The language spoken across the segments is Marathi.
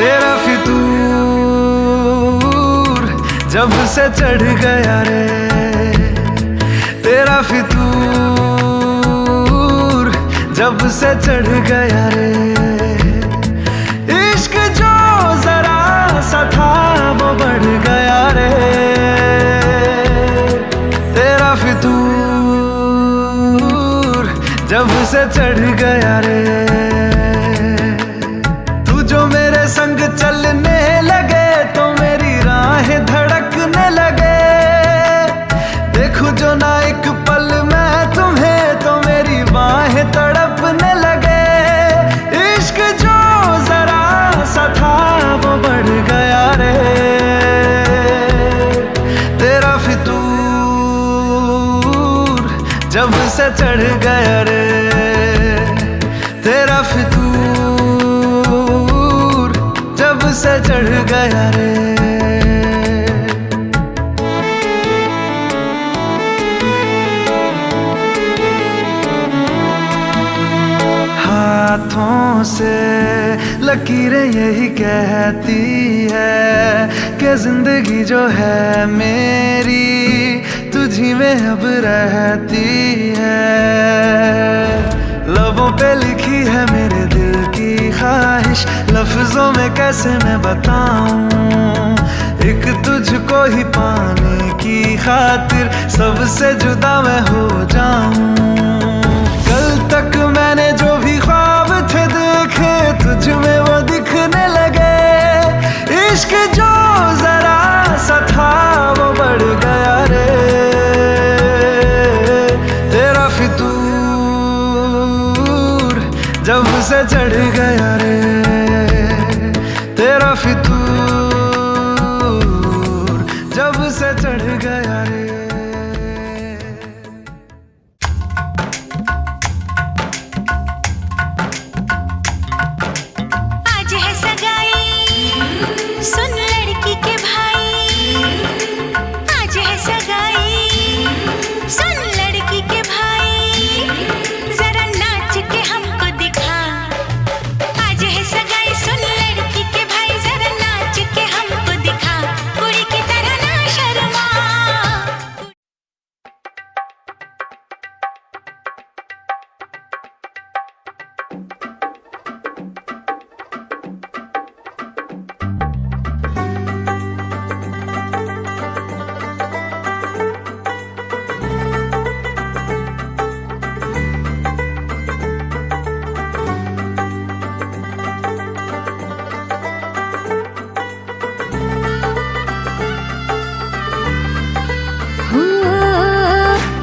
तेरा फितूर जब से चढ़ गया रे, तेरा फितूर जब से चढ़ गया रे। इश्क जो जरा सा था वो बढ़ गया रे, तेरा फितूर जब से चढ़ गया रे। तू जो मेरे संग चलने लगे तो मेरी राहें धड़कने लगे। देखूं जो ना एक पल मैं तुम्हें तो मेरी बाहें तड़पने लगे। इश्क जो जरा सा था वो बढ़ गया रे, तेरा फितूर जब से चढ़ गया रे, तेरा फितूर जब से चढ़ गया रे। हाथों से लकीरें यही कहती है कि जिंदगी जो है मेरी तुझी में अब रहती है। लबों पे लिखी है मेरे दिल की ख्वाहिश, लफ्जों में कैसे मैं बताऊं। एक तुझको ही पाने की खातिर सबसे जुदा मैं हो जाऊं। कल तक मैंने जो भी ख्वाब थे देखे तुझ में वो दिखने लगे। इश्क जो जरा सा था वो बढ़ गया रे, तेरा फितूर जब से चढ़ गया रे, तेरा फितूर जब से चढ़ गया रे। आज है सगाई सुन लड़की के भाई, आज है सगाई सुन लड़की के भाई, जरा नाच के हमको दिखा। आज है सगाई सुन लड़की के भाई, जरा नाच के हमको दिखा। कुड़ी की तरह ना शर्मा।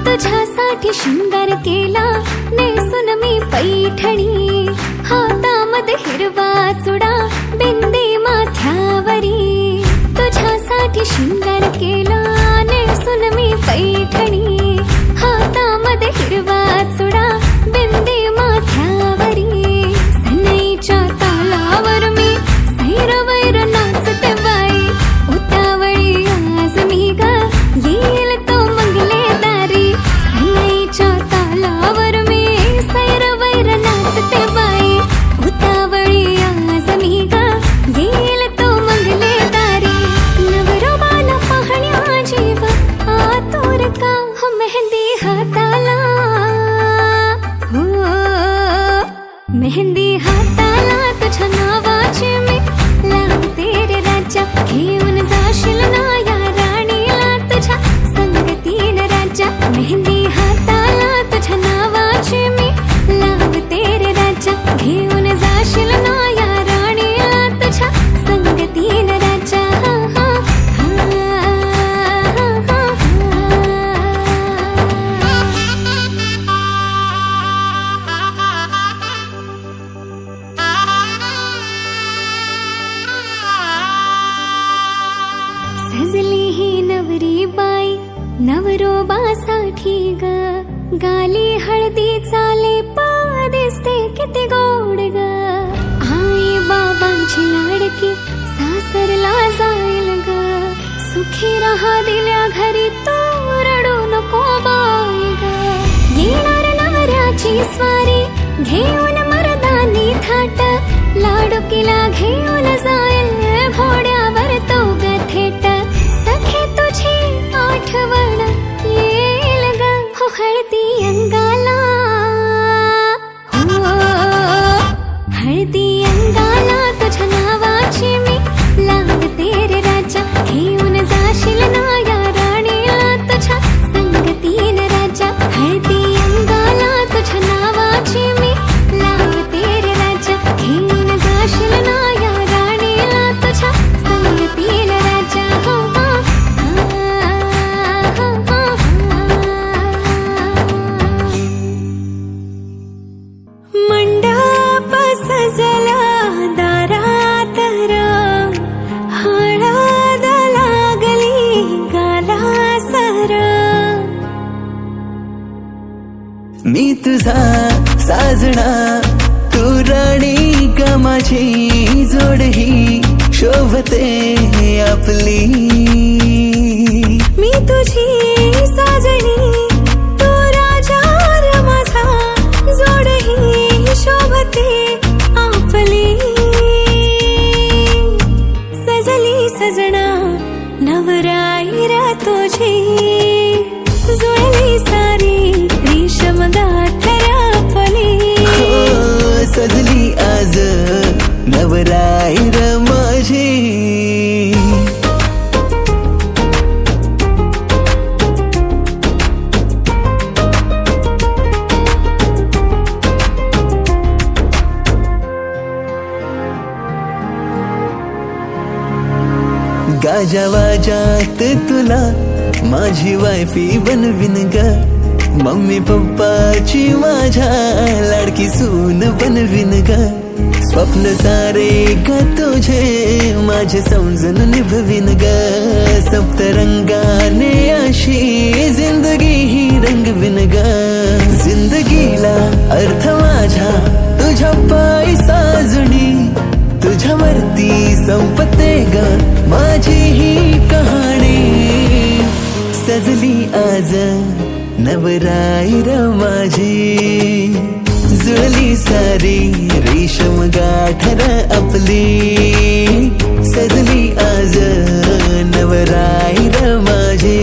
तुझ्यासाठी शृंगार केला नेसून मी पैठणी, हातामध्ये हिरवा चुडा बिंदी माथ्यावरी। तुझ्यासाठी शृंगार केला नेसून मी पैठणी, हातामध्ये हिरवा चुडा बिंदी माथ्यावरी। सनईच्या तालावर मी सैरवैर नाचते बाई, उतावळी आज मी ग येईल तो मंगले दारी। सनईच्या तालावर मी सैरवैर नाचते बाई, उतावळी आज मी ग येईल तो मंगले दारी। नवरोबाला पाहण्या जीव आतुर का हो मेहंदी हाताला, हो मेहंदी हाताला तुझ्या नावाची मी लावते रे राजा। घेऊन जाशील ना या राणीला तुझ्या संगतीनं राजा। मेहंदी हाताला तुझ्या नावाची मी लावते रे राजा। घेऊन जाशील ना या राणीला तुझ्या संगतीनं राजा। सजली ही नवरी बाई नवरोबासाठी ग, गाली हळदी चाले दिसते किती गोड ग। आई बाबांची लाडकी सासरला जाईल ग, सुखी राहा दिल्या घरी तो रडू नको बाई ग। येणार नवऱ्याची स्वारी घेऊन मर्दानी थाट, लाडुकीला घेऊन जाय तुझा साजना, तू राणी का माझी जोड ही शोभते आपली. मी तुझी साजणी, तू राजा र माझा, जोड ही शोभते आपली. सजली सजना नवराई र तुझी, जुळली सारी रेशम गाठ र आपली. सजली आज नवराई र माझी. गाजावाजात तुला माझी वायफी बनविन ग, मम्मी पप्पाची माझ्या लाडकी सून बनविन ग. स्वप्न सारे ग तुझे माझे समजून निभविन ग. सप्तरंगाने अशी जिंदगी ही रंगविन ग. जिंदगीला अर्थ माझ्या तुझ्या पायी साजणी, तुझ्यावरती संपते ग माझी ही कहाणी. सजली आज नवराई र माझी, जुळली सारी रेशम गाठ र आपली. सजली आज नवराई र माझी,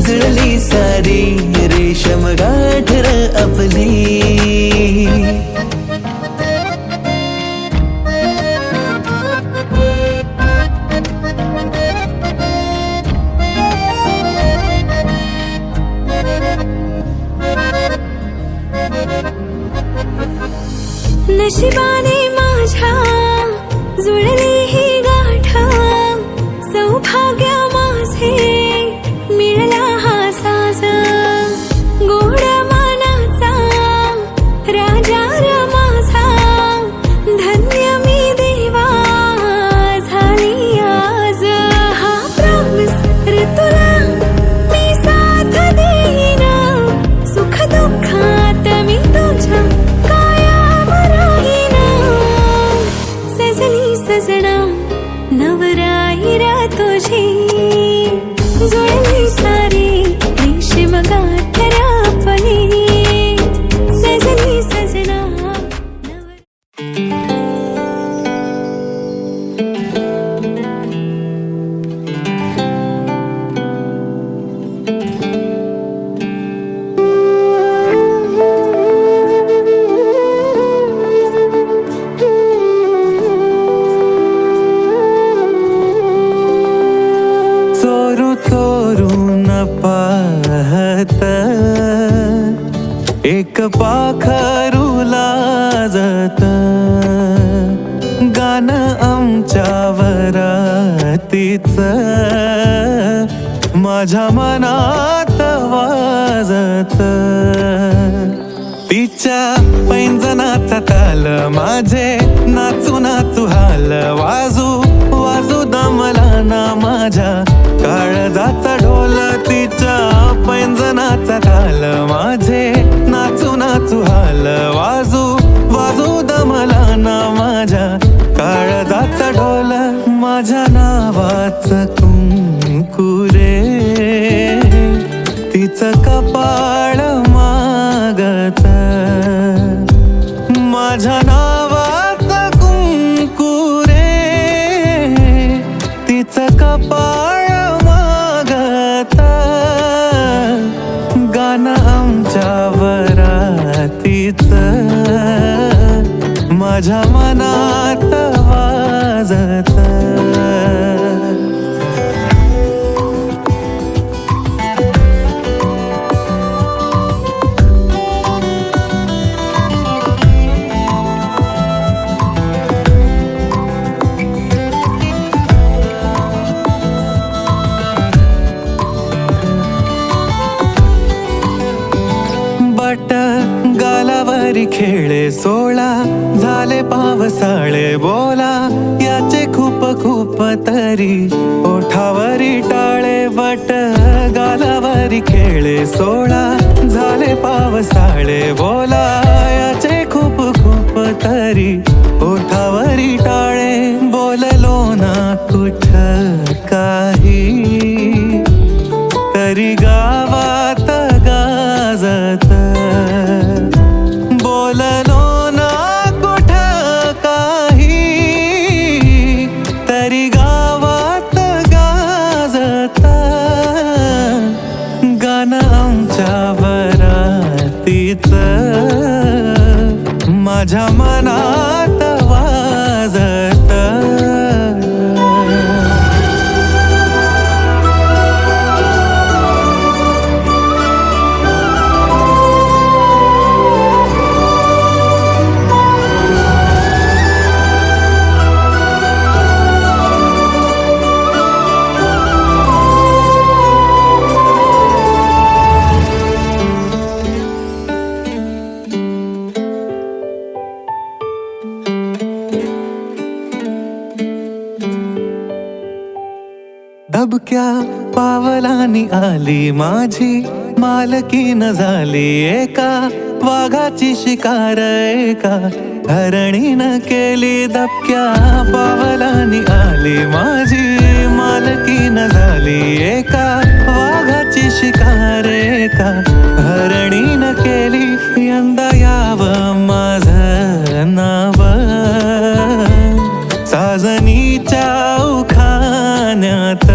जुळली सारी रेशम गाठ र आपली. नशिबाने माझ्या जुळली ही गाठ, सौभाग्य माझे मिळाला हा साज. गोड मनाचा राजा र माझा, धन्य मी देवा झाली आज. हा प्रॉमिस रे तुला मी साथ देईन, सुख दुःखात मी तुझ्या सजना नवराई र तुझी, जुळली सारी रेशीम गाठ र आपली. सजली सजना एक पाखरू लाजत, गाणं आमच्या वरातीच माझ्या मनात वाजत. तिच्या पैंजनाचा ताल माझे नाचू नाचू हाल, वाजू वाजू दमला ना माझ्या काळजाचा ढोल. तिच्या पैंजनाचा ताल माझे नाचू नाचू हाल, वाजू वाजू दमला ना माझ्या काळजाचा ढोल. माझ्या नावाचं कुंकू रे तिचं कपाळ मागत. माझ्या नावाचं कुंकू रे तिचं कपाळ मागत. गाणं आमच्या वरातीच माझ्या मनात वाजत. गालावरी खेळे सोळा, झाले पावसाळे बोला, याचे खूप खूप तरी ओठावरी टाळे वट. गालावरी खेळे सोळा, झाले पावसाळे बोला, याचे खूप खूप तरी ओठावरी टाळे. बोललो ना कुठ काही, तरी गावात गाजत. बोललो ना कुठ काही, तरी गावात गाजत. गाणं आमच्या वरातीच माझ्या मनात वाजत. दबक्या पावलांनी आली माझी मालकीन झाली एका वाघाची शिकार. एका हरणीनं केली दबक्या पावलांनी आली माझी मालकीन झाली एका वाघाची शिकार. एका हरणीनं केली. यंदा यावं माझं नाव साजनीच्या उखाण्यात.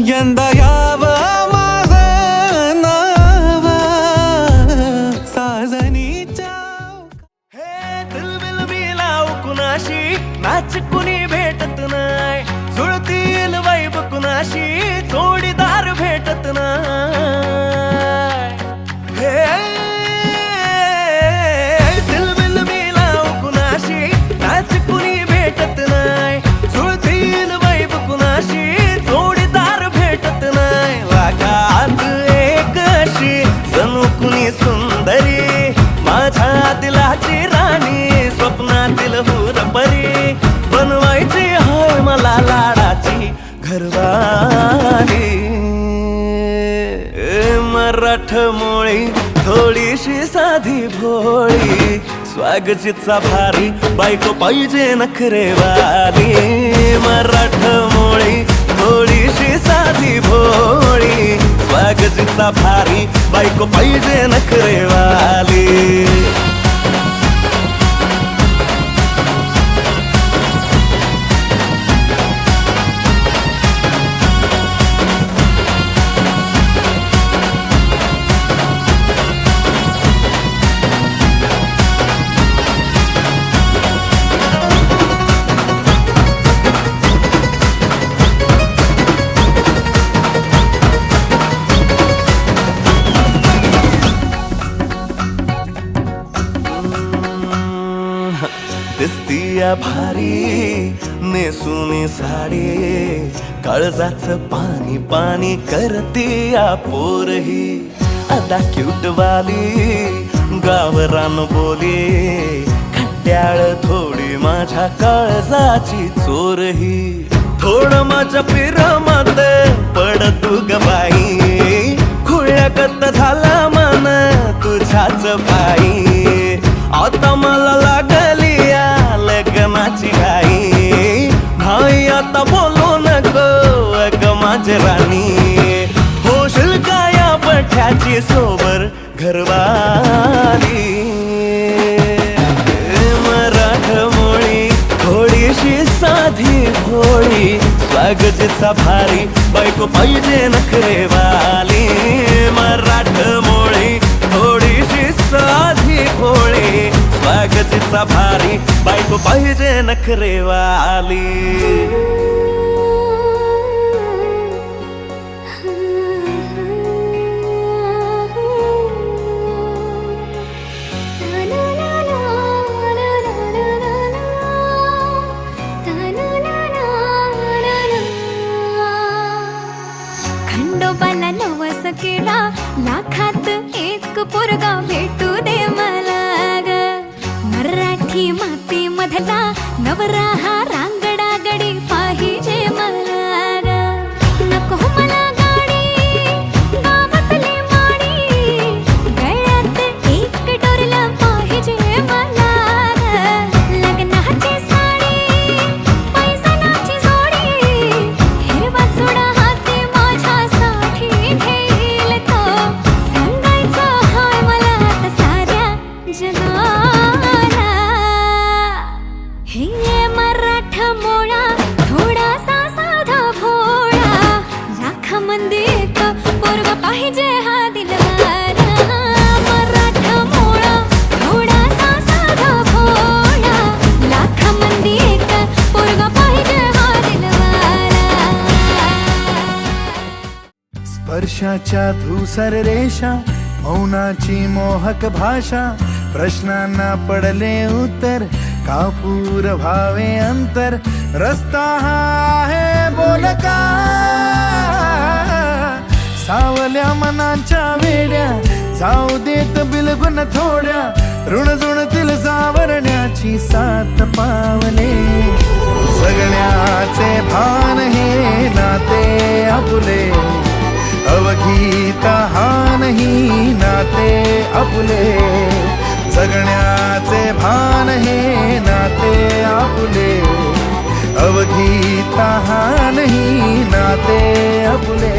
यंदा यावं माझं नाव साजनीच्या. हे दिलबिल बिलाव कुणाशी, मॅच कुणी भेटत नाय. जुळतील वैब कुणाशी, जोडीदार भेटत नाय. हे दिलबिल बिलाव कुणाशी, मॅच कुणी भेटत नाय. जुळतील वैब कुणाशी, जोडीदार भेटत नाय. लागात एक अशी जणू कुणी सुंदरी, माझ्या दिलाची राणी, स्वप्नातील हुरपरी. बनवायची हाय मला लाडाची घरवाली. मराठमोळी थोडीशी साधी भोळी, स्वागतीचा भारी बायको पाहिजे नखरेवाली. मराठमोळी थोडीशी साधी भोळी, स्वागतीचा भारी बायको पाहिजे नखरेवाली. दिसतीया भारी नेसुनी साडी, काळजाचं पाणी पाणी करतीया पोरही. अदा क्यूटवाली गावरान बोली, खट्याळ थोडी माझ्या काळजाची चोरही. थोडं माझ्या पिरामात पड तू ग बाई, खुळ्यागत झाला मन तुझ्याच पायी. आता मला लागली या लग्नाची घाई, भाई आता बोलू नको अग माझी राणी. होशील का या पठ्याची सोबर घरवाली. मराठमोळी थोडीशी साधी भोळी, स्वागतीचा भारी बायको पाहिजे नखरेवाली. मराठमोळी थोडीशी साधी भोळी, स्वागतीचा भारी बायको पाहिजे नखरेवाली. खंडोबाला नवस केला, लाखात एक पोरगा नवरा हा रांगडागडी पाहिजे मला ग. नको मला गाडी गावातली माडी, गळ्यात एक डोरला पाहिजे मला ग. लग्नाची साडी पैसनाची जोडी, हिरवा चुडा हाती माझ्यासाठी घेईल तो. सांगायचं हाय मला आता साऱ्या जगाला. हे मराठा मोळा थोडासा साधा भोळा, लाखामध्ये एक पोरगा पाहिजे हा दिलवाला. मराठा मोळा थोडासा साधा भोळा, लाखामध्ये एक पोरगा पाहिजे हा दिलवाला. स्पर्शाच्या धूसर रेषा, मौनाची मोहक भाषा, प्रश्नांना पडले उत्तर, कापूर भावे अंतर. रस्ता हा आहे बोलका, सावल्या मनांच्या वेड्या, जाऊ देत बिलगुन थोड्या. ऋणजुणतील सावरण्याची सात पावले, जगण्याचे भान हे नाते आपुले. अवघीत हा नाही नाते आपुले, जगण्याचे भान हे नाते आपुले. अवघीत हा नाही नाते आपुले.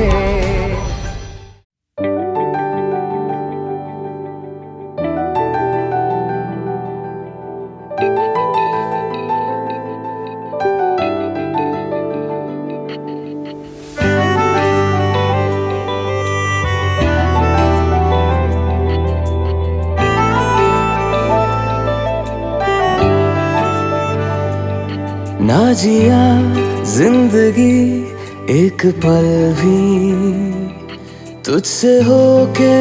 ना जिया जिंदगी एक पल भी, तुझसे होके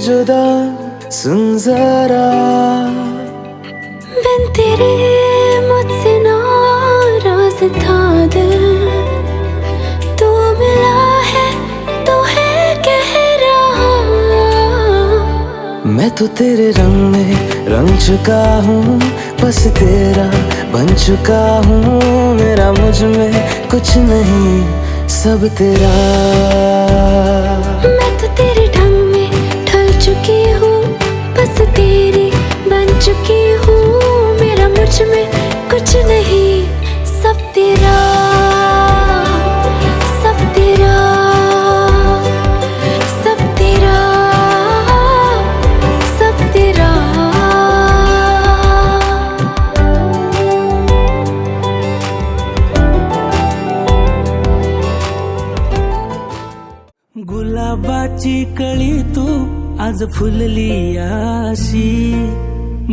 जुदा सुन जरा. बिन तेरे मुझसे नाराज था दिल, तू मिला है तो है कह रहा. मैं तो तेरे रंग में रंग चुका हूँ, बस तेरा बन चुका हूँ. मेरा मुझ में कुछ नहीं, सब तेरा. मैं तो तेरे ढंग में ढल चुकी हूँ, बस तेरी बन चुकी हूँ. मेरा मुझ में कुछ नहीं, सब तेरा, सब तेरा, सब तेरा, सब तेरा. गुलाबाची कळी तू आज फुलली अशी,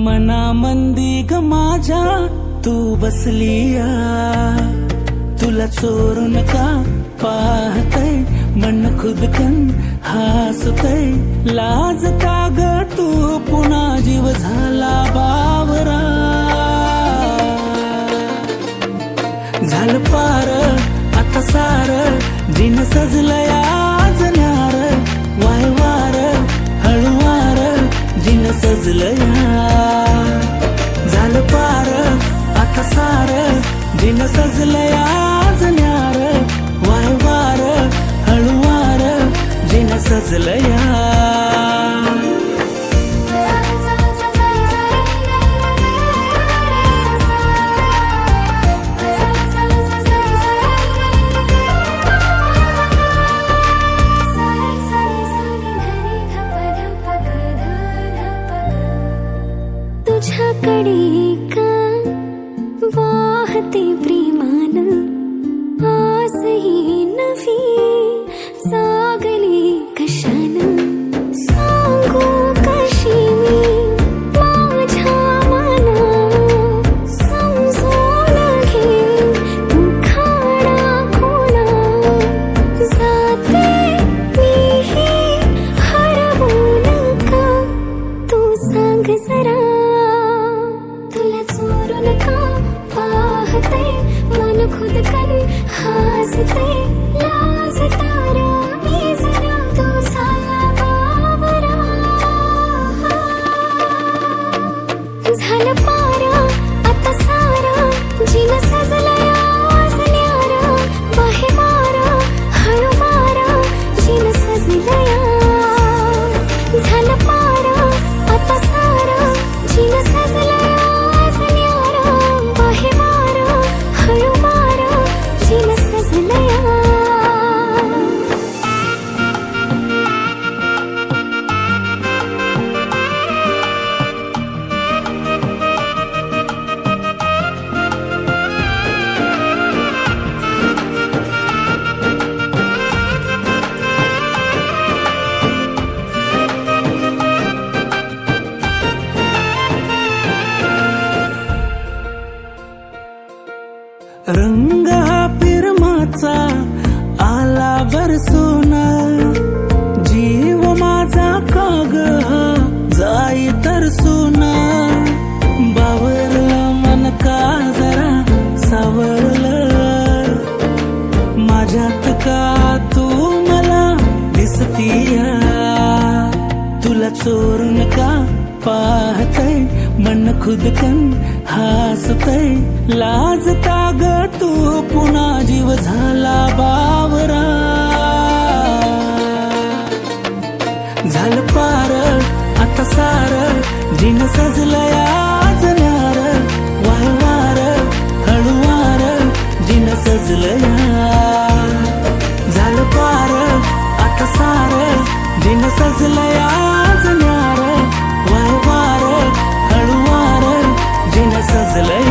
मनामंदी ग माझ्या तू बसली. तुला चोरून का पाहतय मन खुदकन हसतय. लाज का ग तू पुन्हा जीव झाला बावरा. झालं पार आता सार, दिन सजलंय आज न्यार. वायवार हळुवार दिन सजलंय. झालं पार आता सार, दिन सजलंय आज न्यार. वायवार हळुवार दिन सजलंय. तुझ्याकडे का वाहते प्रेमान, आसही नवी सागली कशान. सांगू कशी मी माझ्या मना, समजून घे तू खाडा खोला. जाते मीही हरवून का, तू सांग जरा. तुला चोरून का पाहते पाहतय मन खुदकन हासतय लाजता ग तू पुन्हा जीव झाला बावरा झालं पार आता सार जिन सजलंय आज न्यार वारंवार हळूवार जिन सजलंय झालं पार आता सार जिन सजलंय आज न्यार वारंवार हळूवार जिन सजलंय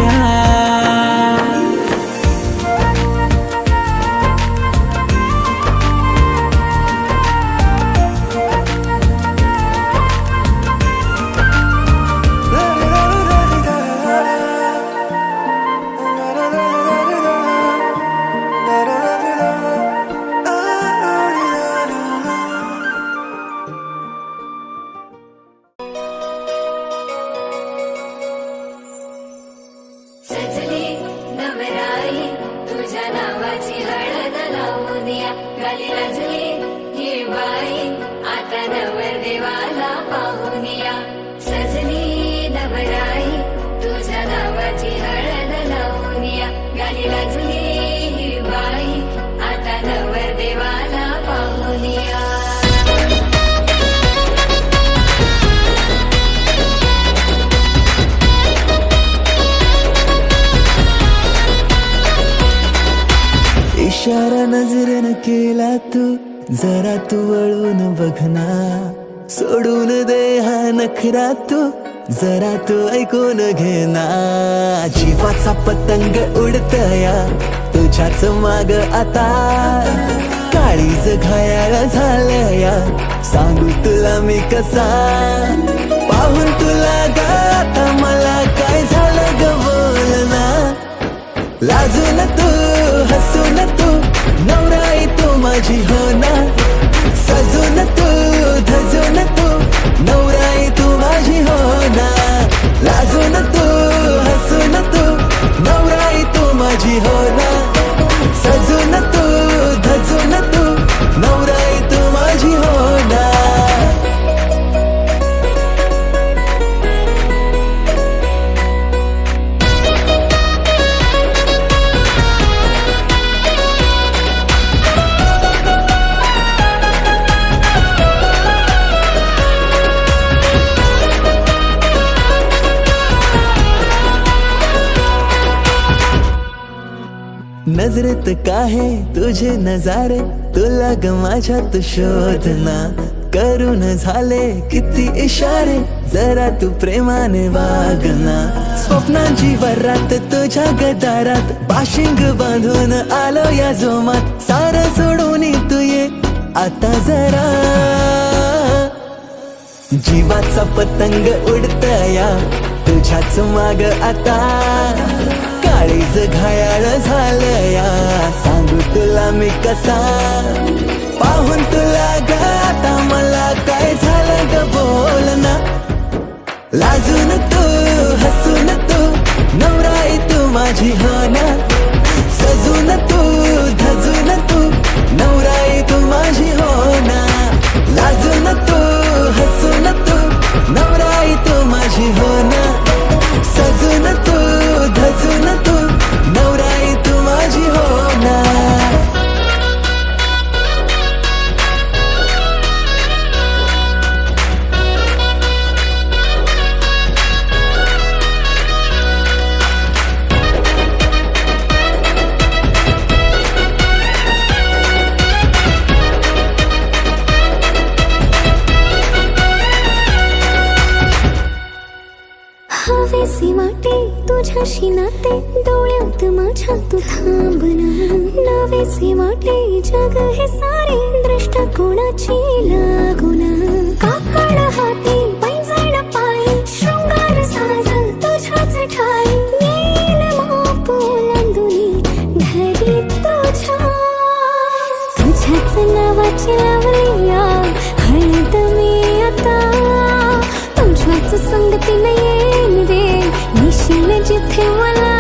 सजली नवराई तुझ्या नावाची हळद लावूनिया गाली लाजली ही बाई आता नवरदेवाला पाहूनिया सजली नवराई तुझ्या नावाची हळद लावूनिया गाली लाजली ही बाई आता नवरदेवाला पाहूनिया इशारा नजरेनं केला तू जरा तू वळून बघना सोडून दे हा नखरा तू जरा तू ऐकून घेना जीवाचा पतंग उडतया तुझ्याच माग आता काळीज घायाळ झालया सांगू तुला मी कसा पाहून तुला ग आता मला काय झालं ग बोलना लाजून तू हसून तू नवराई तू माझी हो ना सजून तू धजून तू नवराई तू माझी हो ना लाजून तू हसून तू नवराई तू माझी हो ना सजून तू धजून तू नवराई तू माझी हो ना नजरेत काहे तुझे नजारे तुला ग माझ्यात शोधना करून झाले किती इशारे जरा तू प्रेमाने वागना स्वप्नांची वरात तुझ्या गदारात बाशिंग बांधून आलो या जोमात सारं सोडून तू ये आता जरा जीवाचा पतंग उडतया तुझ्याच माग आता काळीज घायाळ झालया सांगू तुला मी कसा पाहून तुला ग आता मला काय झालं ग बोलना लाजून तू हसून तू नवराई तू माझी हो ना सजून तू धजून तू नवराई तू माझी हो ना लाजून तू हसून तू नवराई तू माझी हो ना सजून तू धजून तू नवराई तू माझी हो ना हवेसी वाटे तुझ्याशी नाते डोळ्यात माझ्या तू थांबना नवेसी वाटे जग हे सारे दृष्टिकोनाची लागुना काकड हाती पैंजण पायी शृंगार साज तुझ्याच ठाई येईन माप ओलांडुनी घरी तुझ्याच नावाची लावली हळद मी आता तुझ्याच संगतीने येईन रे निशील जिथे मला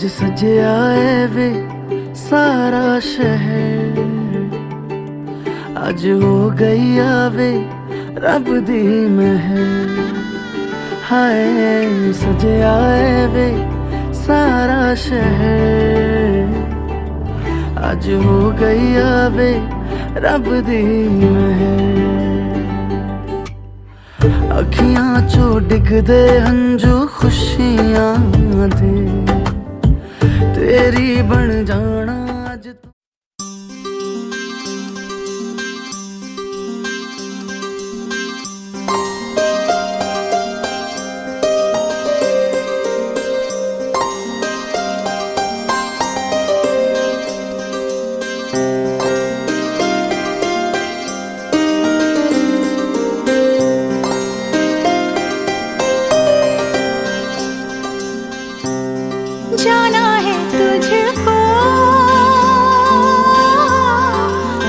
आज सज आए वे सारा शहर, आज हो गई आवे रब दी महर। हाय सज आए वे सारा शहर, आज हो गई आवे रब दी महर। अखियां चो डिगदे हंजू खुशियां दे, तेरी बन जाना अज तो। जाना है तुझको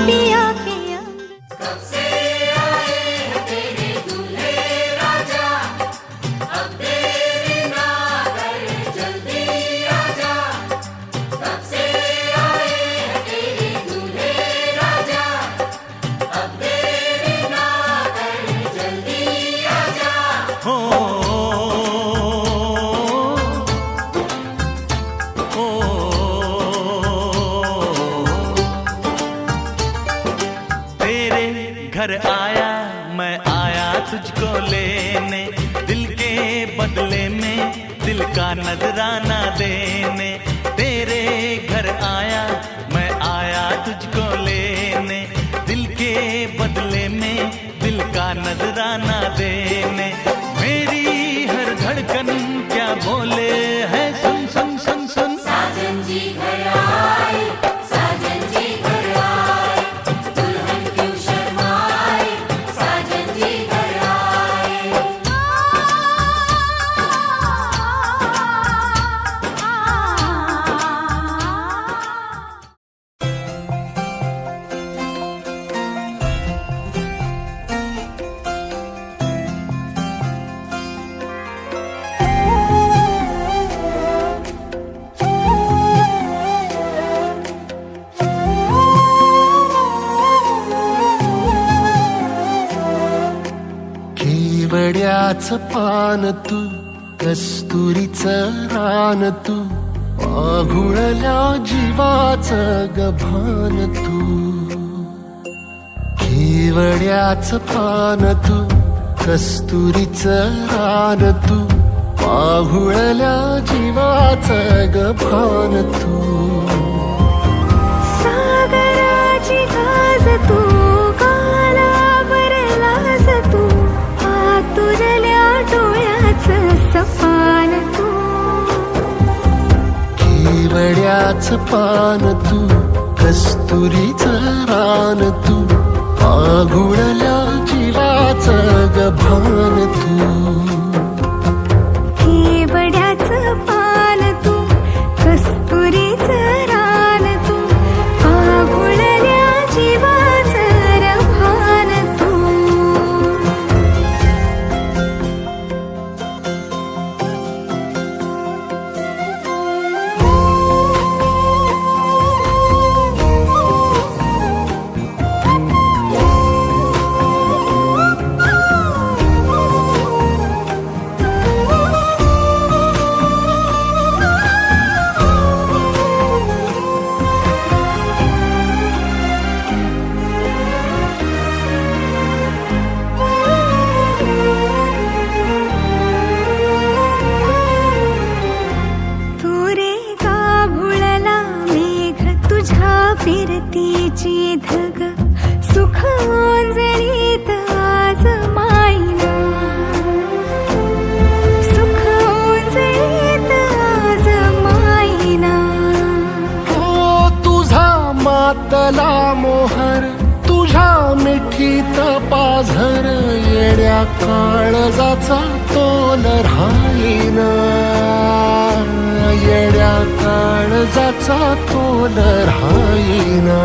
पिया के अंग। कब से आए हैं तेरे दूल्हे राजा, अब देरी ना कर जल्दी आजा। कब से आए हैं तेरे दूल्हे राजा, अब देरी ना कर जल्दी आजा। घर आया मैं आया तुझको लेने, दिल के बदले में दिल का नजराना देने। तेरे घर आया मैं आया तुझको लेने, दिल के बदले में दिल का नजराना देने। मेरी हर धड़कन क्या बोले है सुन सुन सुन सुन। साजन जी घर आए, साजन जी घर आए, दुल्हन क्यों शर्माए, साजन जी घर आए। केवड्याचं पान तू, कस्तुरीचं रान तू, आघुळल्या जीवाचं गभान तू। केवड्याचं पान तू, कस्तुरीचं रान तू, आघुळल्या जीवाचं गभान तू। सागराची गाज तू, गालावर लाज तू, आतुरल्या डोळ्याचं सपान तू। केवड्याचं पान तू, कस्तुरीचं रान तू, आघुळल्या जीवाचं गभान तू। केवड्याचं पान तू, कस्तुरीचं रान तू, आघुळल्या जीवाचं रभान तू। फिरतीची धग सुख ओंजळीत आज मायना, सुख ओंजळीत आज मायना। ओ तुझा मातला मोहर, तुझ्या मिठीत पाझर, येड्या काळजाचा तोल राहीना, येड्या काळजाचा तोल राहीना।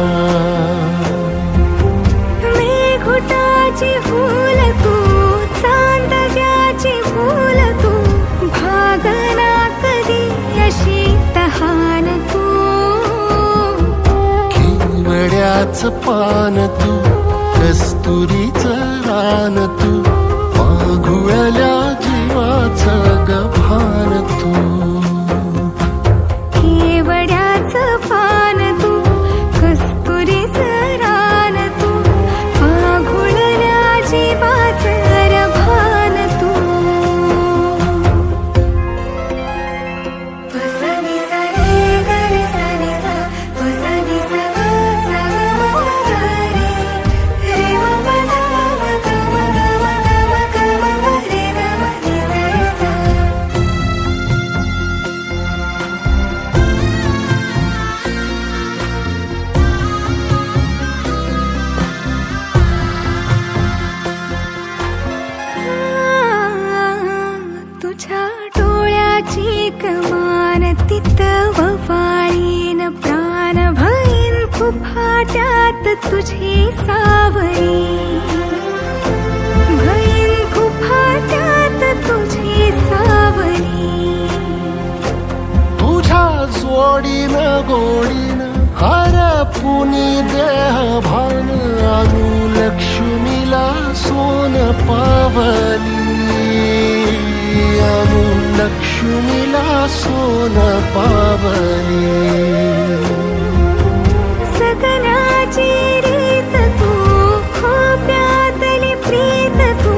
मेघुटाची फूल तू, चांदव्याची फूल तू, भागना कधी अशी तहान केवड्याच पान तू, कस्तुरीचं रान तू, माघुळल्या जीवाचं गभान तू. केवड्याचं पान तू, कस्तुरीचं रान तू, माघुळल्या जीवाचं रभान तू. वसनी सा रे ग रे सा रे सा, वसनी सा ग सा ग म ग रे, रे म प ध म ग म ग म ग म ग म ग रे ग म रे सा रे सा. तुझ्या डोळ्याची कमान तिथं ववाळीन प्राण भईन फुफाट्यात तुझी सावरी, भईन फुफाट्यात तुझी सावरी. तुझ्या जोडीनं गोडीनं हरपुनी देह भान, आणू लक्ष्मीला सोन पावली, आणू लक्ष्मीला सोन पावली. सगनाची रीत तू, खोप्यातली प्रीत तू,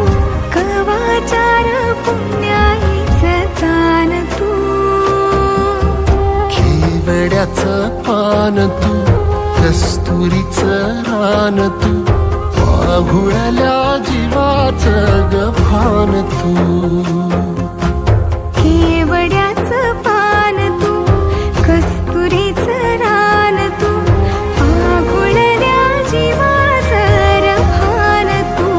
कवाचार पुण्याईचं दान तू. केवड्याचं पान तू, कस्तुरीचं रान तू, माघुळल्या जीवाचं गभान तू. केवड्याचं पान तू, कस्तुरीचं रान तू, माघुळल्या जीवाचं रभान तू.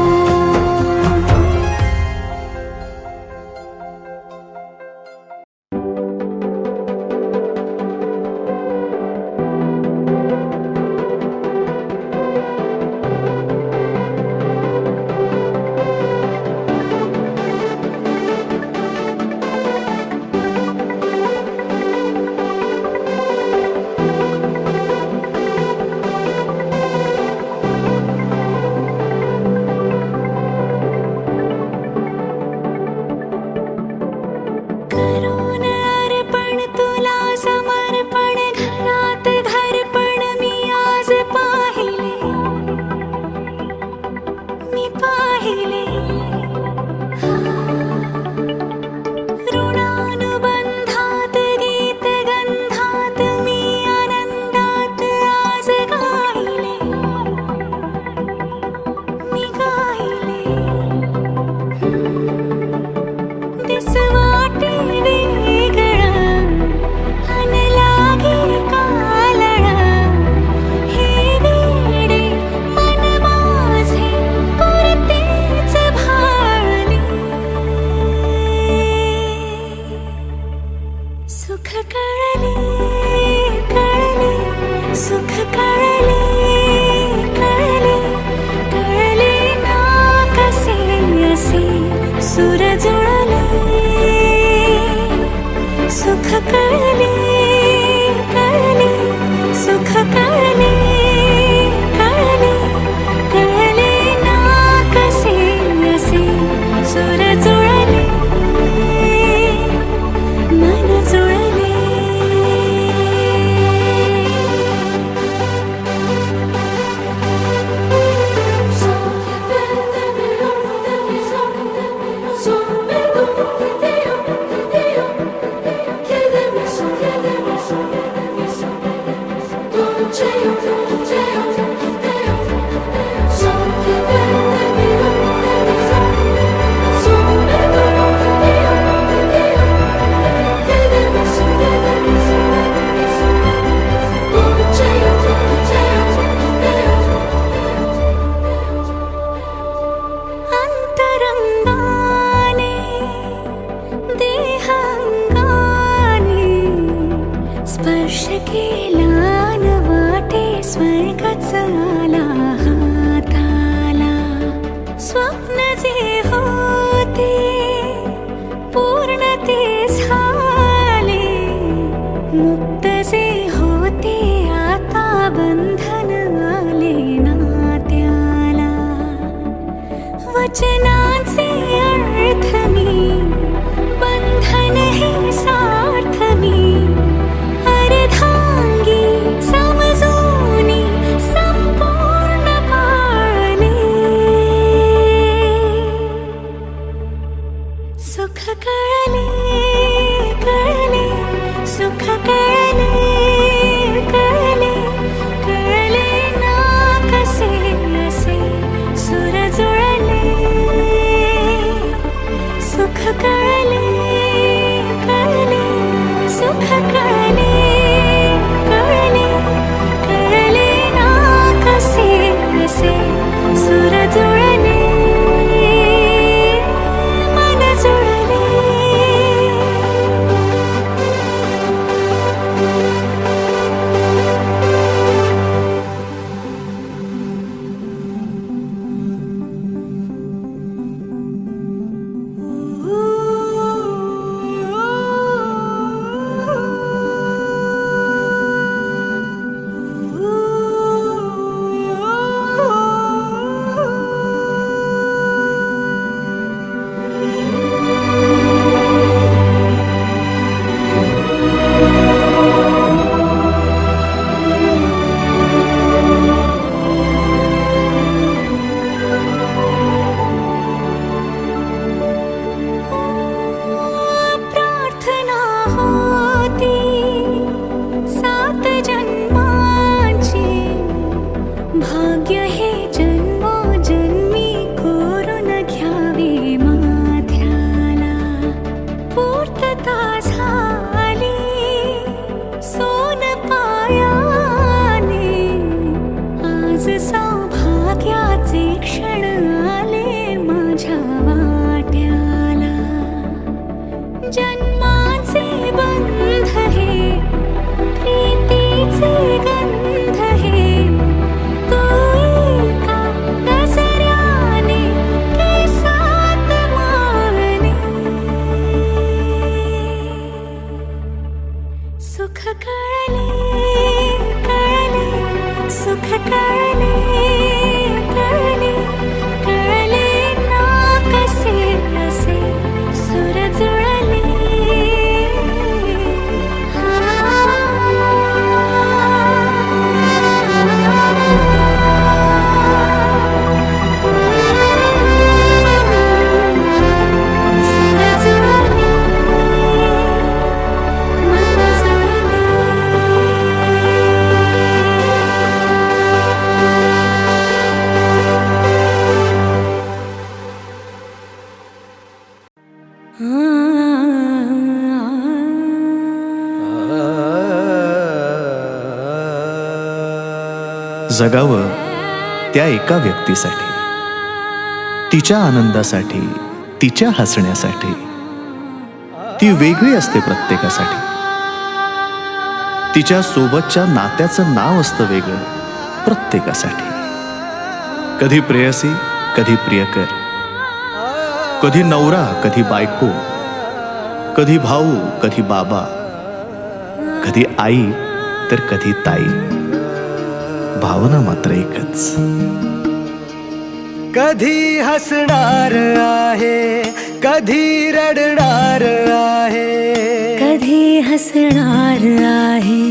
करून अर्पण तुला समर्पण, घरात घरपण मी आज पाहिले, मी पाहिले. ऋणानुबंधात गीत गंधात मी आनंदात आज गायले, मी गायले. दिस वाटे वेगळं अन लागे कालळं, हे वेडे मन माझे पुरतेच भाळले. सुख कळले कळले, सुख कळले कळले, कळले ना कसे असे सुर जुळले. सुख कळले कळले, सुख कळले कळले, कळले ना कसे असे सुर जुळले, मन जुळले. अंतरंगाने देहांगाने स्पर्श केला न वाटे स्वर्गच आला हाताला. स्वप्न जे होते पूर्ण ते झाले, मुक्त जे होते आता बंधन आले. वचनांचे अर्थ मी, बंधन हे सार्थ मी, अर्धांगी समजूनी संपूर्ण पाळणे. सुख कळले कळले, सुख कळले कळले, कळले ना कसे असे सुर जुळले. सुख कळले कळले, सुख कळले कळले, कळले ना कसे असे सुर जुळले, मन जुळले. प्रार्थना होती 7 जन्मांची, भाग्य हे जन्मोजन्मी कोरून घ्यावे माथ्याला. पूर्तता झाली सोन पायाने, आज सौभाग्याचे क्षण आले माझ्या वाट्याला. जन्माचे बंध हे, प्रीतीचे गंध हे, तू एका दसऱ्याने केसात माळणे. सुख कळले कळले, सुख कळले कळले, कळले ना कसे असे सुर जुळले. सुर जुळले, मन जुळले. जगावं त्या एका व्यक्तीसाठी, तिच्या आनंदासाठी, तिच्या हसण्यासाठी. ती वेगळी असते प्रत्येकासाठी. तिच्या सोबतच्या नात्याचं नाव असतं वेगळं प्रत्येकासाठी. कधी प्रेयसी, कधी प्रियकर, कधी नवरा, कधी बायको, कधी भाऊ, कधी बाबा, कधी आई तर कधी ताई. भावना मात्र एकच. कधी हसणार आहे, कधी रडणार आहे, कधी हसणार आहे,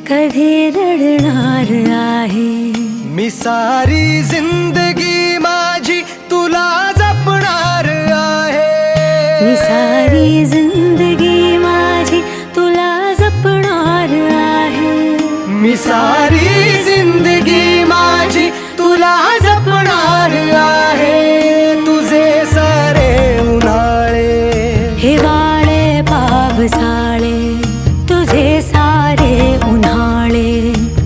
कधी रडणार आहे. मी सारी जिंदगी माझी तुला जपणार आहे. मी सारी जिंदगी माझी तुला जपणार आहे. मी सारी जिंदगी माझी तुला जपणार आहे. तुझे सारे उन्हाळे, हिवाळे पावसाळे, तुझे सारे उन्हाळे,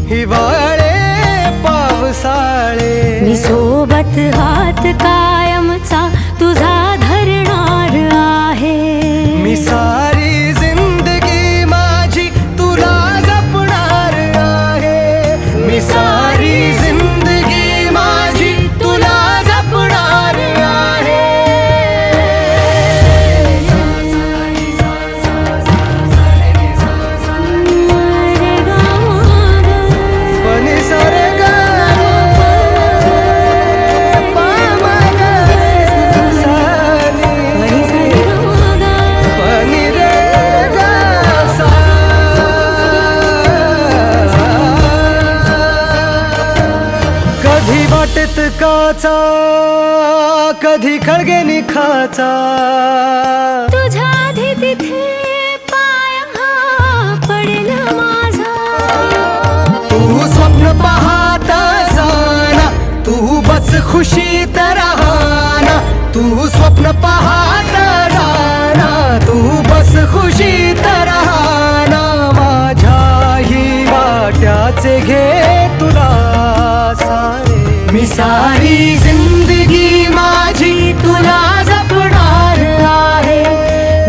हिवाळे पावसाळे. मी सोबत हात कायमचा तुझा धरणार आहे. मी सारी जिंदगी माझी तुला जपणार आहे. मी सारी जिंदगी माझी तुला जपणार आहे. पण सरगा चातकाचा कधी खळगे निखाचा तुझ्या आधी तिथे पाय हा पडेल माझा तू स्वप्न पाहत जाना तू बस खुशीत राहना तू स्वप्न पाहत जाना तू बस खुशीत राहना माझ्याही वाट्याचे घे तुला सारे मी सारी जिंदगी माझी तुला जपणार आहे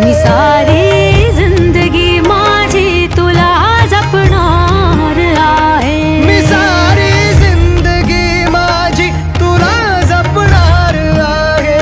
मी सारी जिंदगी माझी तुला जपणार आहे मी सारी जिंदगी माझी तुला जपणार आहे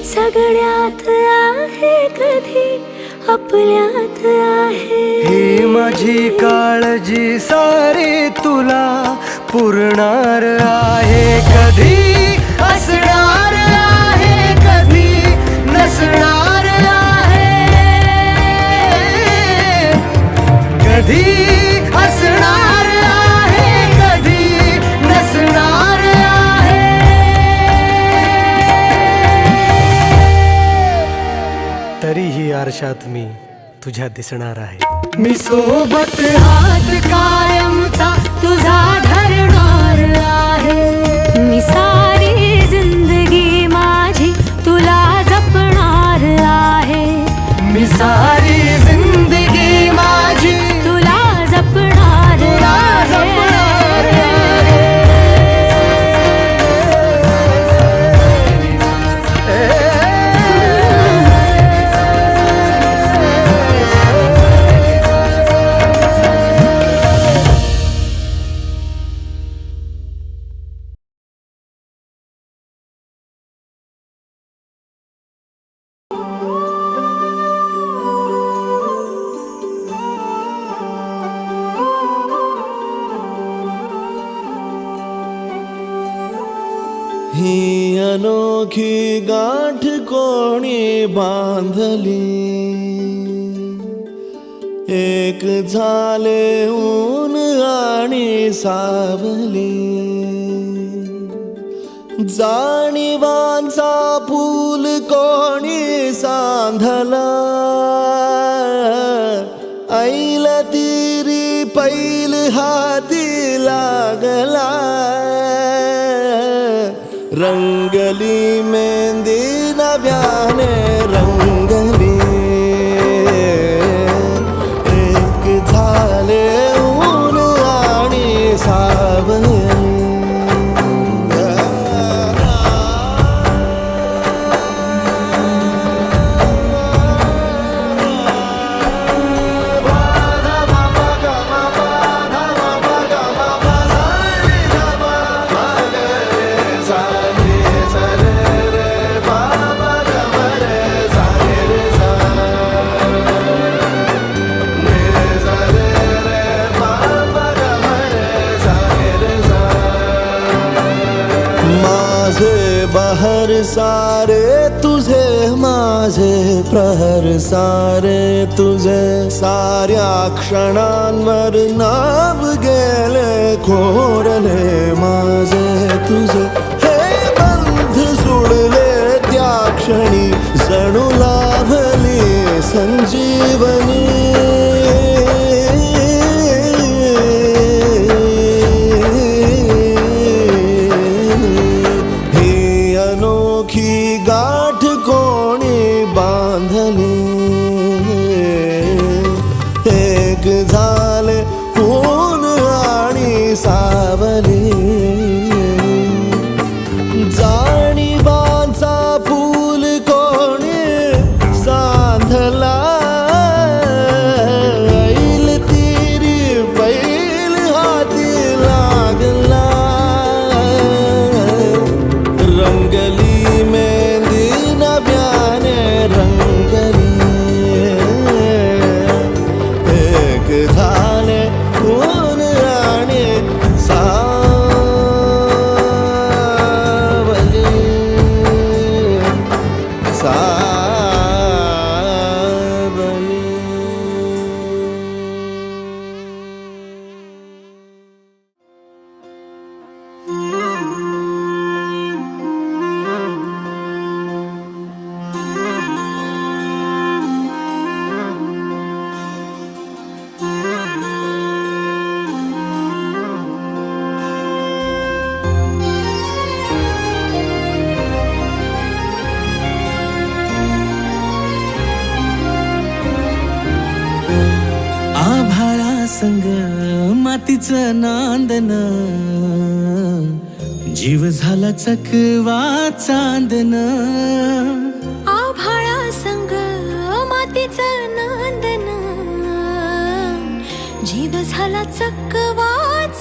सगळ्यात आहे कधी आपल्यात आहे ही माझी काळजी सारी तुला पुरणार आहे कधी असणार आहे कधी नसणार आहे कधी असणार आहे कधी नसणार आहे तरीही आरशात मी तुझ्या दिसणार आहे मी सोबत हात कायमचा तुझा धरणार आहे मी सारी जिंदगी माझी तुला जपणार आहे मी सारी जिंदगी माझी तुला जपणार तुला जपणार ही अनोखी गाठ कोणी बांधली एक झाले ऊन आणि सावली जाणीवांचा पूल कोणी सांधला ऐल तिरी पैल हाती लागला रंगली मेहंदी नव्याने रंगली एक झाले ऊन आणि सावली बहर सारे तुझे माझे प्रहर सारे तुझे साऱ्या क्षणांवर नाव गेले खोरले माझे तुझे हे बंध सोडले त्या क्षणी जणू लाभली संजीवनी गाठ कोणी बांधली एक झाले ऊन आणि सावली संग मातीचं नांदन, जीव झाला चकवा चांदन. आभाळा संग मातीचं नांदन, जीव झाला चकवा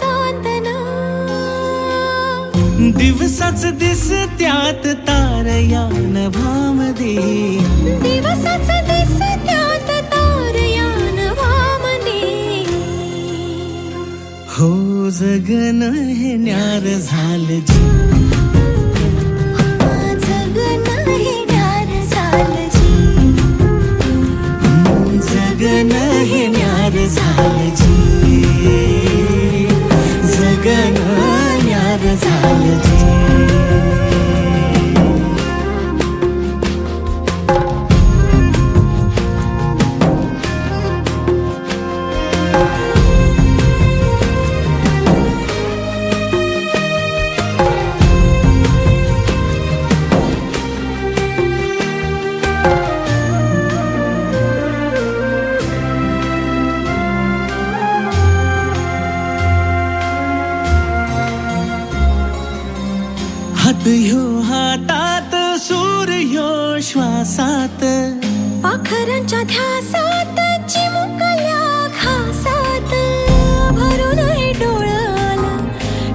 चांदन. दिवसाच दिस त्यात तारया नभामध्ये, दिवसाच दिस त्यात तारया नभामध्ये. हो जगन हे न्यार झालं जी, जगन हे न्यार झालं जी, जगन हे न्यार झालं जी, जगन न्यार झालं जी. हात ह्यो हातात, सूर ह्यो श्वासात, पाखरांच्या ध्यासात, चिमुकल्या घासात. भरून हे डोळं आलं,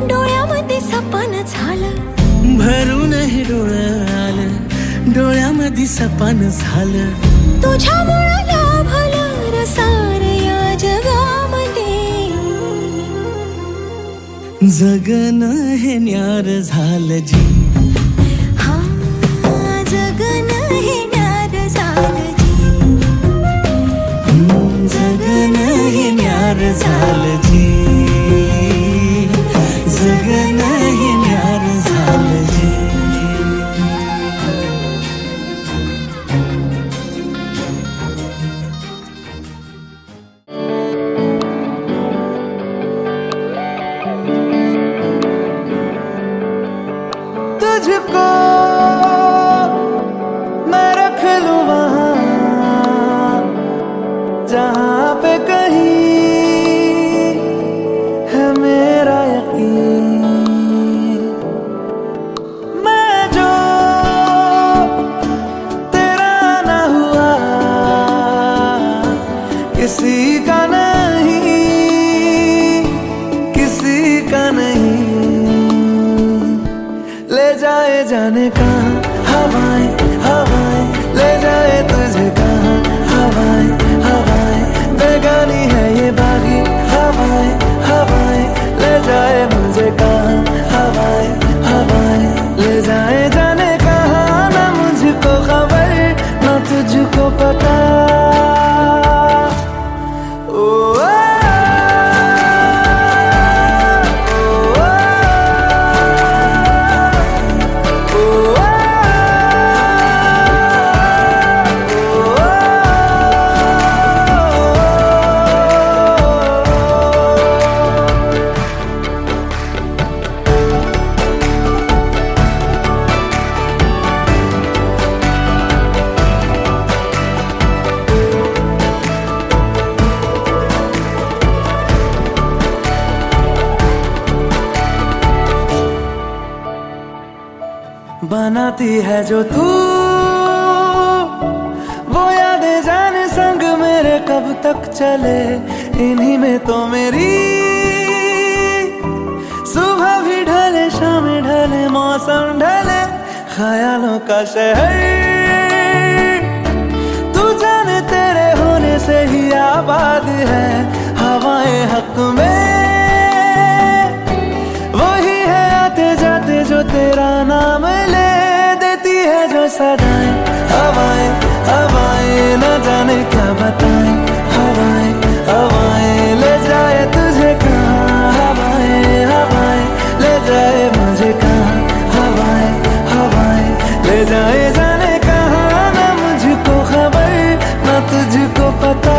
डोळ्यामध्ये सपन झालं. भरून हे डोळं आलं, डोळ्यामध्ये सपन झालं. तुझ्यामुळं लाभलं रसार या जगामध्ये. जगन हे न्यार झालं जी, हा जगन हे न्यार झालं जी, जगन हे न्यार झालं जी, जगन हे न्यार झालं जी. तुझको मैं रख लूं वहां जहां पे कहीं है मेरा यकीन. मैं जो तेरा ना हुआ किसी का नहीं, किसी का नहीं. ले जाए जाने कहाँ हवाएं हवाएं, ले जाए तुझे कहाँ हवाएं हवाएं. बेगानी है ये बागी हवाएं हवाएं, ले जाए मुझे कहाँ हवाएं हवाएं. ले जाए जाने कहाँ, ना मुझको खबर ना तुझको पता. बनाती है जो तू वो यादें जाने संग मेरे कब तक चले. इन्हीं में तो मेरी सुबह भी ढले, शाम ढले, मौसम ढले, ख्यालों का शहर. तू जाने तेरे होने से ही आबाद है. हवाएं हक में वही है आते जाते जो तेरा नाम ले देती है जो सदाएं. हवाएं हवाएं न जाने क्या बताएं. हवाएं हवाएं ले जाए तुझे कहाँ. हवाएं हवाएं ले जाए मुझे कहाँ. हवाएं हवाएं ले जाए जाने कहाँ, ना मुझको खबर ना तुझको पता.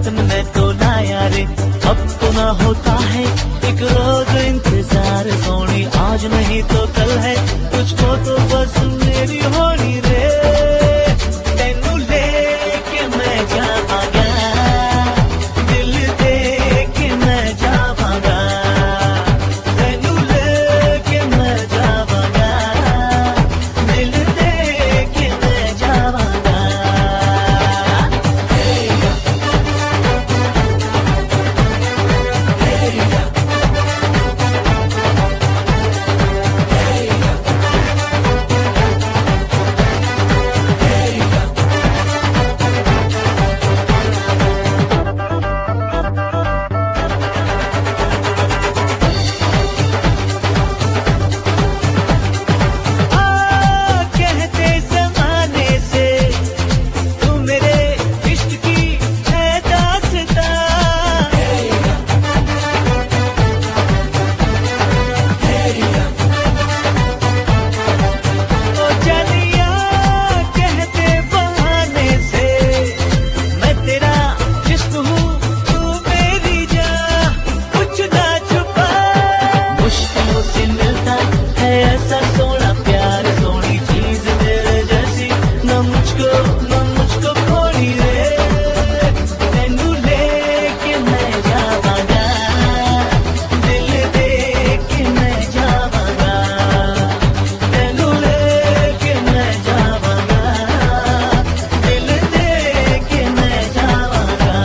तुमने तो लाया रे, अब तो ना होता है एक रोज इंतजार सोनी, आज नहीं तो कल है तुझको तो बस मेरी होनी रे। तेनू लेके मैं जावांगा, दिल दे के मैं जावांगा, तेनू लेके मैं जावांगा, दिल दे के मैं जावांगा। कहते ज़माने से तू मेरे इश्क की है दास्तां, ओ जानिया कहते बहाने से मैं तेरा जिस्म हूँ तू मेरी जान, कुछ ना छुपा मुश्किलों से मिलता है ऐसा सोना प्यार, सोनी चीज तेरे जैसी न मुझको खोनी रे। तेनू लेके मैं जावांगा, दिल दे के मैं जावांगा, तेनू लेके मैं जावांगा, दिल दे के मैं जावांगा।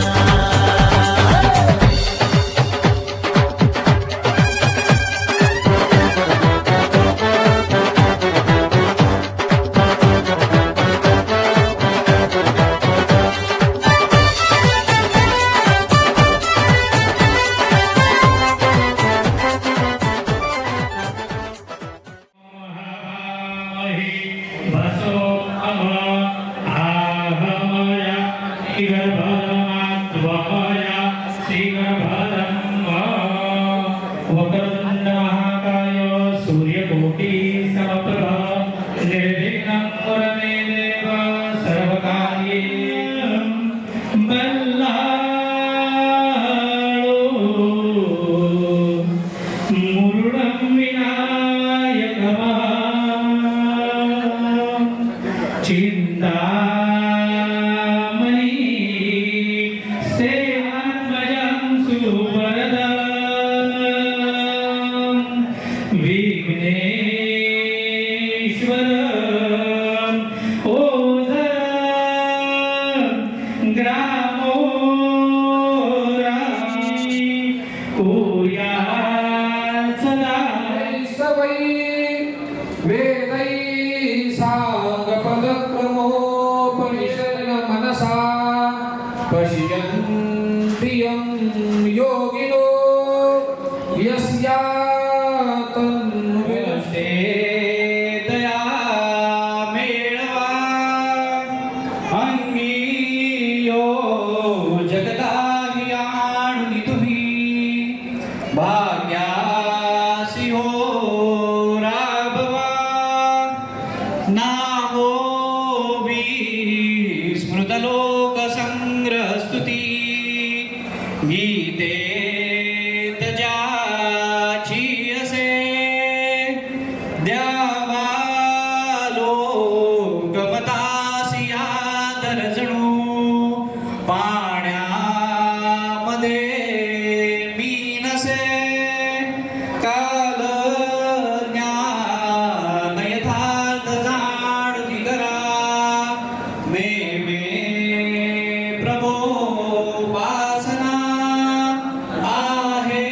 योगिनो यस्यातन्वस्ते दया मेळवा अंगी यो जगदाहि आणुनि तुम्ही भाग्यासी हो राघवा नामो स्मृतलोक संग्रह स्तुती गीते तजाची असे द्यावा लोकमतासी आदर जणू पाण्यामध्ये मी नसे काल ज्ञान यथार्थ जाणती करा मे प्रभो वासना आहे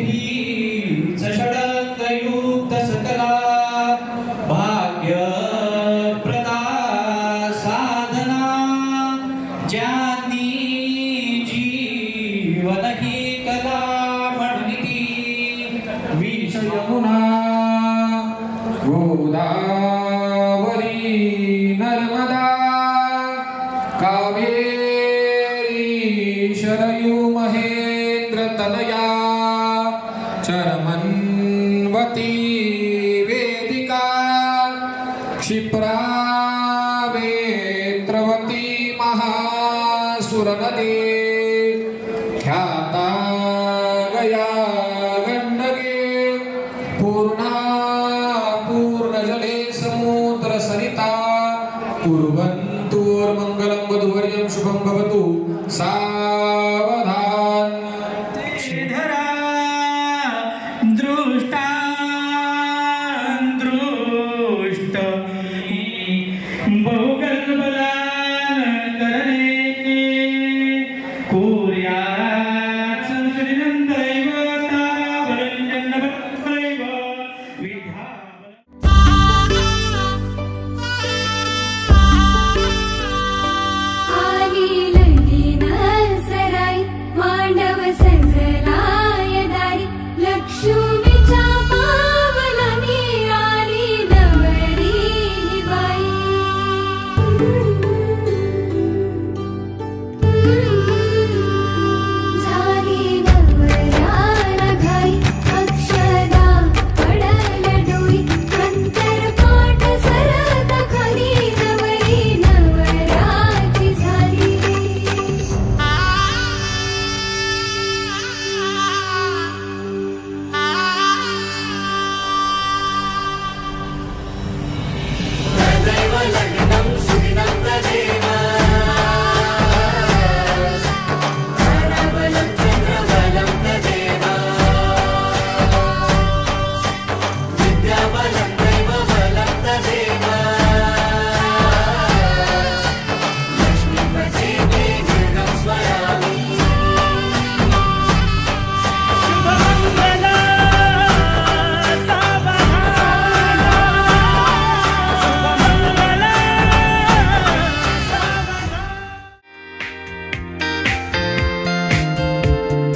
हीच षडंगयुक्त सकला भाग्य प्रदा साधना ज्ञानी जीवन ही कला म्हणती विषय यमुना गोदावरी नर्मदा कावेरी शरयू महेंद्र तनया चरमन्वती वेदिका क्षिप्रा वेत्रवती महासुरनदी सरिता कुर्वन्तु मंगलं वधूवर्यं शुभं भवतु सावधान श्रीधरा दृष्टा दृष्ट बहुकल्पलान करणे कुर्यात् संसृजनं दैव ताराबलं जन्मदैव विद्याबलं आली लगीन सराई मांडव सजलाय दारी लक्ष्मीच्या पावलानी आली नवरी बाई झाली नवऱ्याला घाई अक्षदा पडल डोई अंतर पाठ सरत खाली नवरी नवराची झाली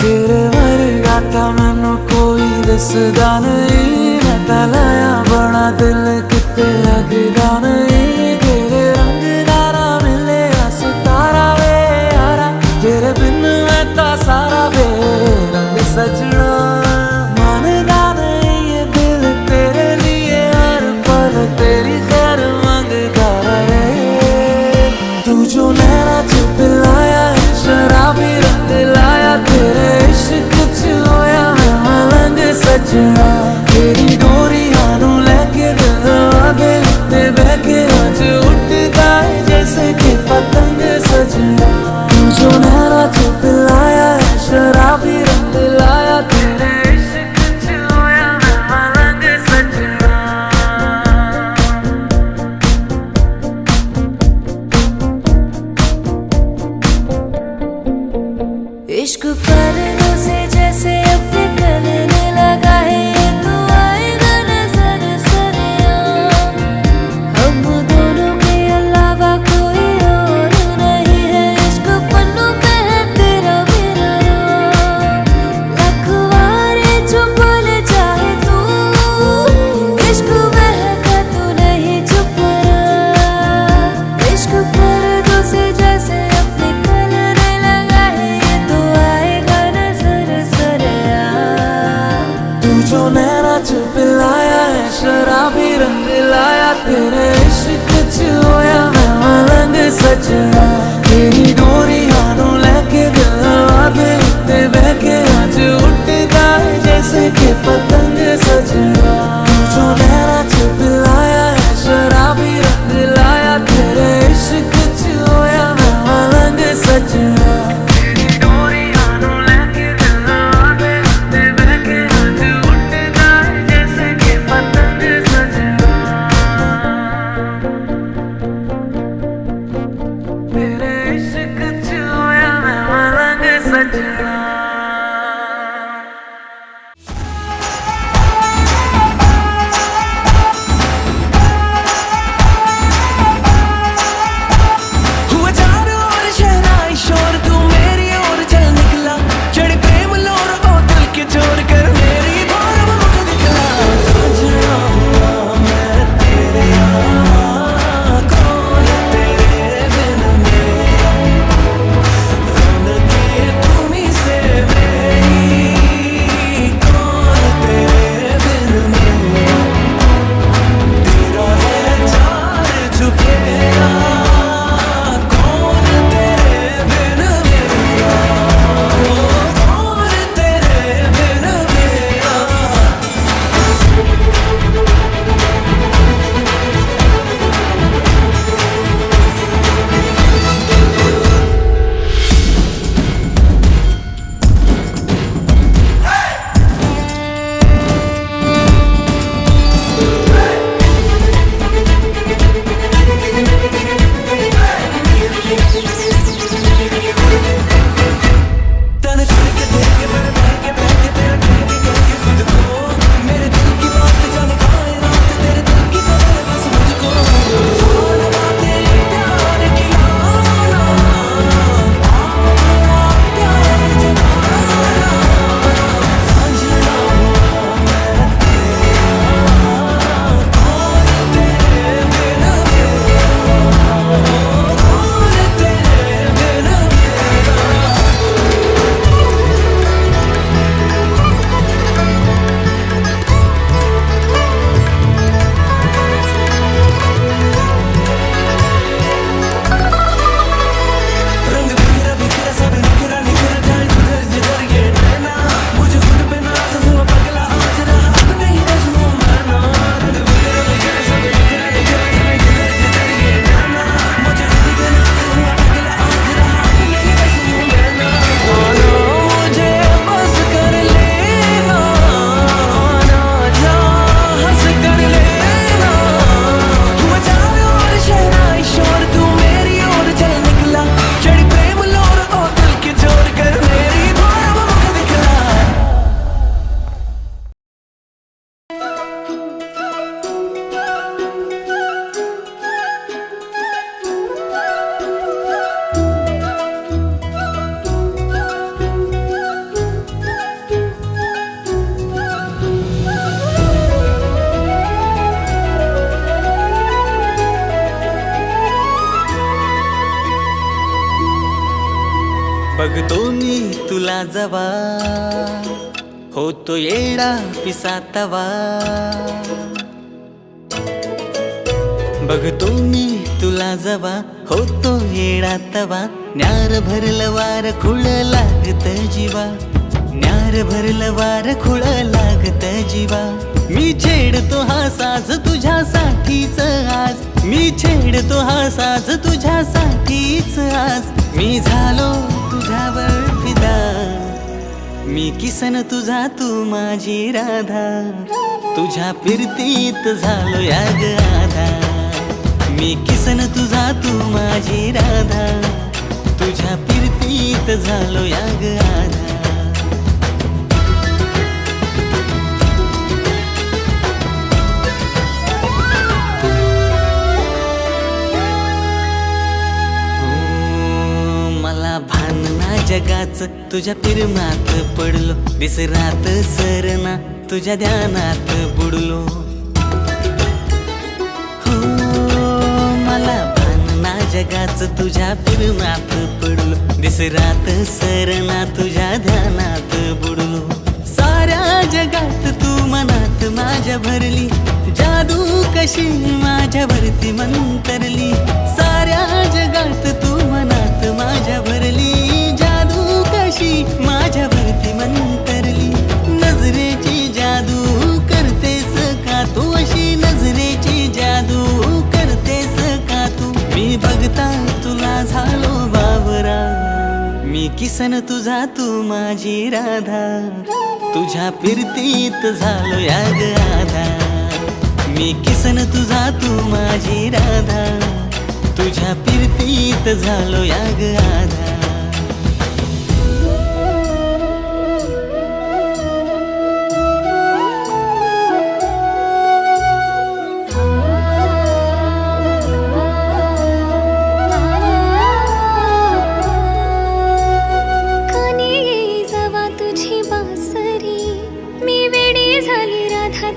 तेरे वर्गा था मैनू कोई दसदा नहीं मैं तां लाया बड़ा दिल किते लगदा नहीं तेरे रंग दारा मिले सितारा वे यारा तेरे बिन मैं तां सारा वे रंग सजना मानदा नहीं ये दिल तेरे लिए हर पल तेरी खैर मांगदा रहे तू जो नैना च पिलाया है शराबी रंग लाया तेरे इश्क च होया मैं मलंग सजना तेरी डोरियां नू लेके दिल आगे ते बहके आज उठदा है जैसे कि पतंग सजना तू जो नैना च पिलाया है शराबी रंग लाया तेरे इश्क च होया मैं मलंग सजना इश्क पर्दों से जैसे अपने करने लगा है ये तो आएगा नजर सरेआम हम दोनों के अलावा कोई और नहीं है इश्क पन्नों पे है तेरा मेरा नाम लखवारे जो बोले चाहे तू इश्क बहका तू नहीं चुप रहा इश्क पर्दों से जैसे अपने करने लगा है ये तो आएगा नजर सरेआम तू जो नैना च पिलाया है शराबी रंग लाया तेरे इश्क च होया मैं मलंग सजना तेरी डोरियां नू लेके दिल आगे ते बहके आज उठदा है जैसे कि पतंग सजना तू जो नैना च पिलाया है शराबी रंग लाया तेरे इश्क च होया मैं मलंग सजना तेरी डोरियां नू लेके दिल आगे ते बहके आज उठदा है जैसे कि पतंग सजना बघतो मी तुला जवा होतो येडा पिसातवा बघतो मी तुला जवा होतो येडा तवा न्यार भरलं वार खुळ लागत जीवा न्यार भरलं वार खुळ लागत जीवा मी छेडतो हा साज तुझ्यासाठीच आज मी छेडतो हा साज तुझ्यासाठीच आज मी झालो तुझ्यावर फिदा मी किसन तुझा तू माझी राधा तुझ्या फिरतीत झालो या ग आधा मी किसन तुझा तू माझी राधा तुझ्या फिरतीत झालो या ग आधा जगाच तुझ्या फिरमात पडलो विसरात सरना तुझ्या ध्यानात बुडलो हो मला भानना जगाच तुझ्या फिरमात पडलो विसरात सरना तुझ्या ध्यानात बुडलो साऱ्या जगात तू मनात माझ्या भरली जादू कशी माझ्यावरती मंतरली साऱ्या जगात तू मनात माझ्या भरली माझ्यावरती मंतरली नजरेची जादू करतेस का तू अशी नजरेची जादू करतेस का तू मी बघता तुला झालो बाबरा मी किसन तुझा तू माझी राधा तुझ्या फिरतीत झालो या ग आधा मी किसन तुझा तू माझी राधा तुझ्या फिरतीत झालो या ग आधा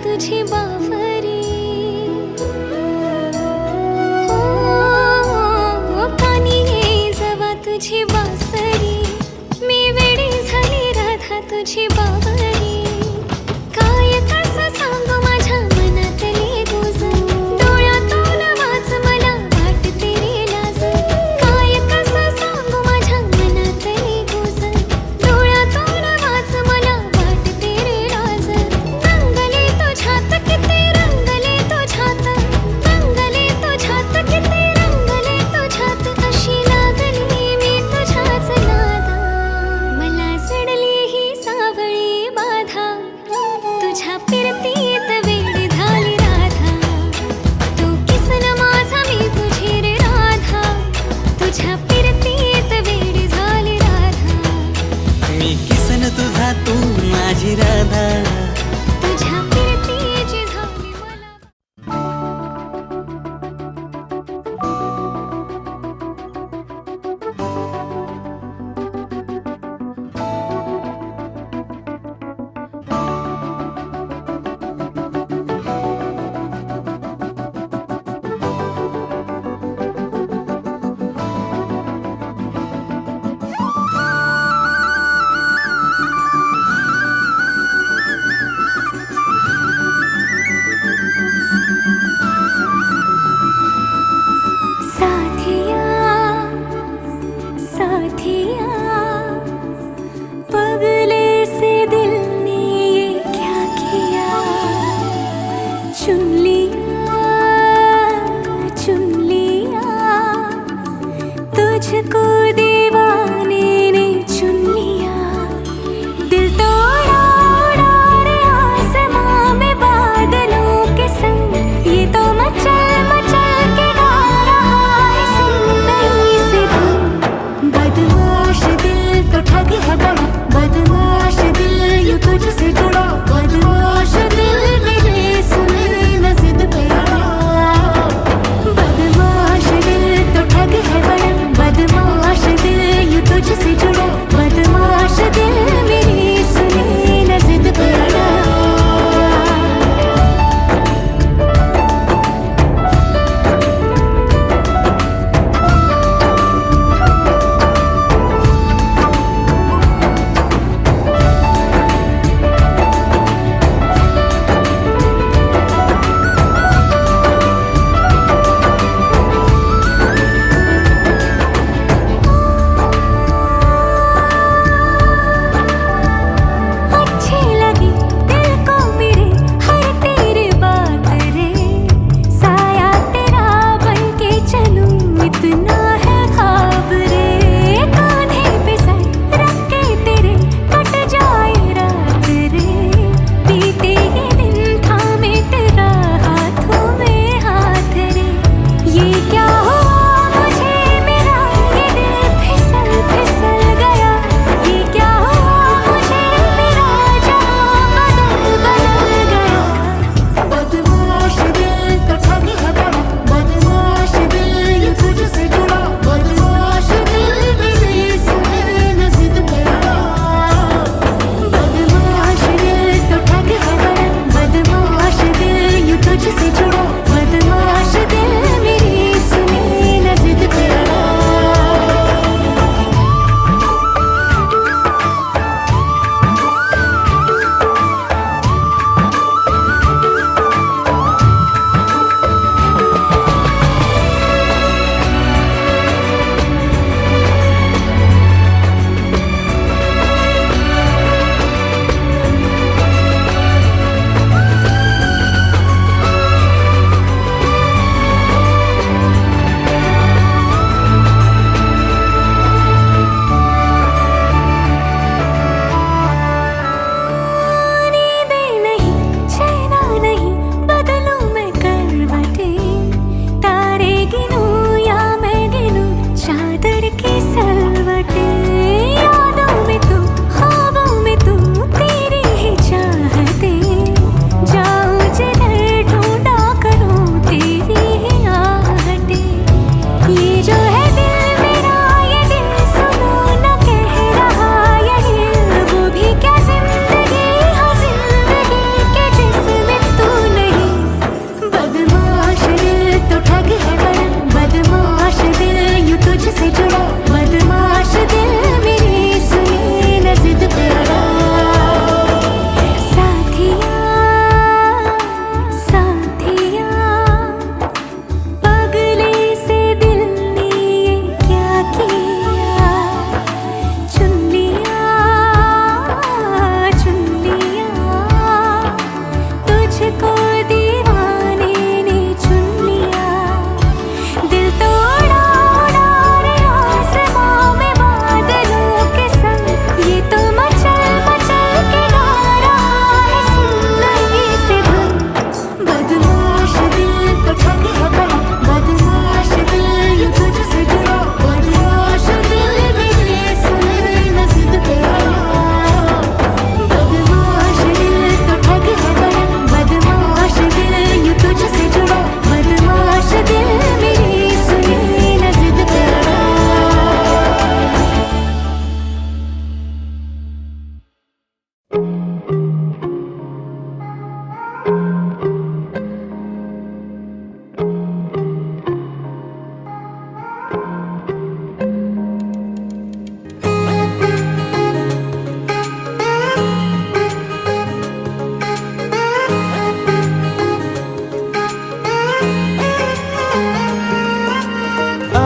तुझी बावरी कानी जवा तुझी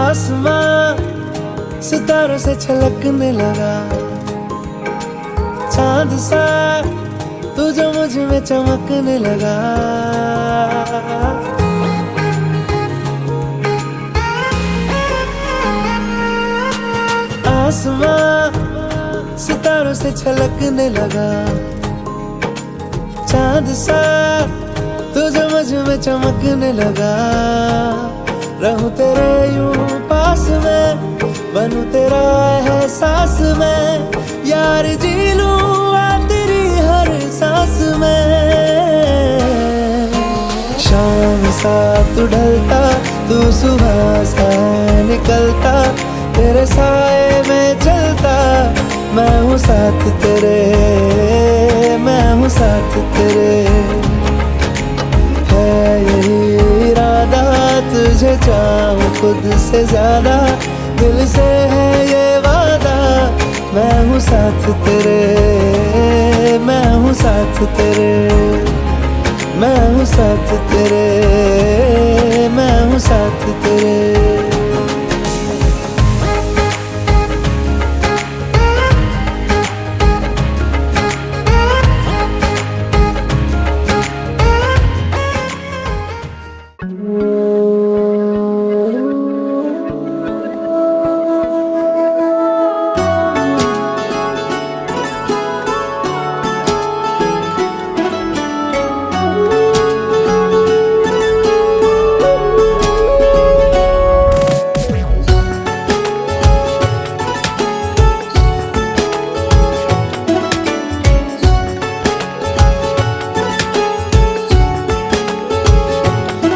आसमां सितारों से छलकने लगा, चांद सा तू जो मुझ में चमकने लगा। आसमां सितारों से छलकने लगा, चांद सा तू जो मुझ में चमकने लगा। रहूं तेरे यूं पास में, बनूं तेरा एहसास में, यार जी लूं तेरी हर सांस में। शाम सा तू ढलता, तू सुबह सा निकलता, तेरे साए में चलता, मैं हूँ साथ तेरे, मैं हूँ साथ तेरे। है यही इरादा तुझे चाहूं खुद से ज्यादा, दिल से है ये वादा, मैं हूँ साथ तेरे, मैं हूँ साथ तेरे, मैं हूँ साथ तेरे, मैं हूँ साथ तेरे।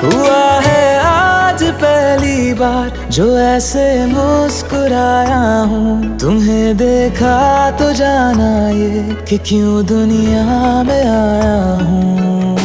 हुआ है आज पहली बार जो ऐसे मुस्कुराया हूँ, तुम्हें देखा तो जाना ये कि क्यों दुनिया में आया हूँ।